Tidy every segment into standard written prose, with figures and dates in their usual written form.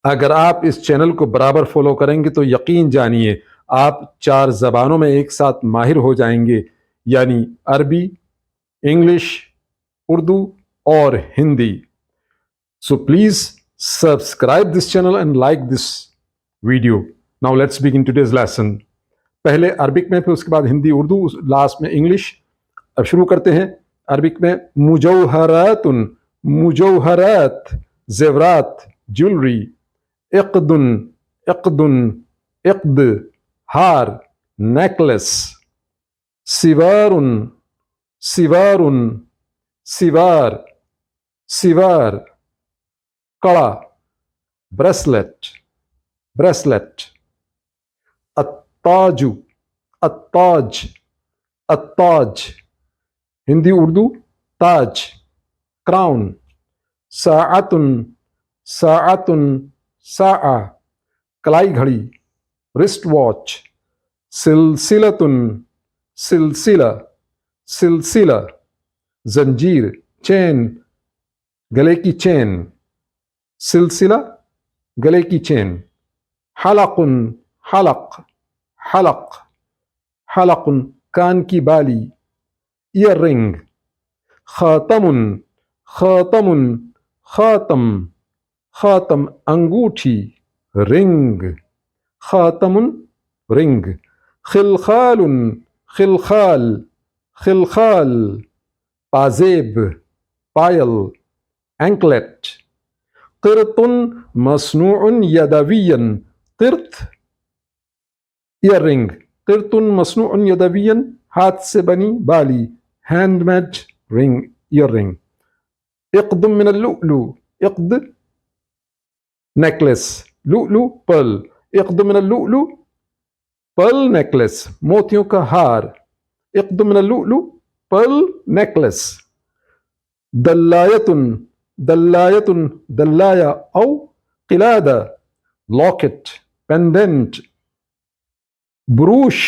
अगर आप इस चैनल को बराबर फॉलो करेंगे तो यकीन जानिए आप 4 ज़बानों में एक साथ माहिर हो जाएंगे, यानी अरबी, इंग्लिश, उर्दू और Hindi. So please subscribe this channel and like this video. Now let's begin today's lesson. पहले अरबिक में, फिर उसके बाद हिंदी, उर्दू, लास्ट में इंग्लिश। अब शुरू करते हैं। अरबिक में मुजौहरातुन, मुजौहरात, जेवरात, ज्वेलरी। इक़दुन, इक़दुन, इक़द, हार, नेकलेस। सिवारुन, सिवारुन, सिवार, सिवार, कड़ा, ब्रेसलेट, ब्रेसलेट। अत्ताजु, अत्ताज, अत्ताज, हिंदी उर्दू ताज, क्राउन। साअतुन, साअतुन, साआ, कलाई घड़ी, रिस्ट वॉच। सिलसिलतुन, सिलसिला, सिलसिला, जंजीर, चेन, गले की चेन। सिलसिला, गले की चेन। हलकुन, हलक, हलक, हलकुन, कान की बाली, ईयर रिंग। खातमुन, खातमुन, खातम, खातम, अंगूठी, रिंग। खातमुन, रिंग। खिलखालुन, खिलखाल, खिलखाल, पाजेब, पायल, एंकलेट। क़िरतुन मसनूउन यदवियन, क़िरत, ईयर रिंग। क़िरतुन मसनूउन यदवियन, हाथ से बनी बाली, हैंडमेड रिंग, ईयर रिंग। इक़दुम मिनल लुअलु, इक़द, नेकलेस, लुअलु, पर्ल। इक़दुम मिनल लुअलु, पर्ल नेकलेस, मोतियों का हार। इक़दुम मिनल लुअलु, पर्ल नेकलेस। दल्लायतुन, दल्लायतुन, दल्लाया औ क़िलादा, locket, pendant. Brooch,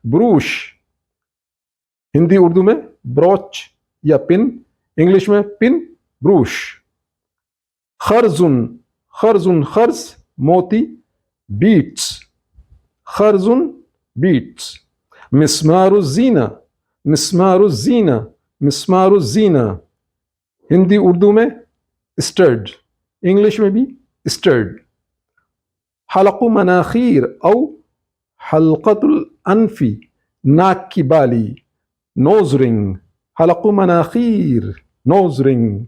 brooch, Hindi Urdu में ब्रोच या पिन, इंग्लिश में पिन, ब्रूश। खर्जुन, खर्जुन, खर्ज, मोती, बीट्स। खर्जुन, बीट्स। मिस्मारुज़्ज़ीना, मिस्मारुज़्ज़ीना, मिस्मारुज़्ज़ीना, हिंदी उर्दू में स्टड, इंग्लिश में भी स्टड। हलक़ु मनाखीर औ हल्क़तुल अनफी, नाक की बाली, नोज रिंग। हलक़ु मनाखीर, नोज रिंग।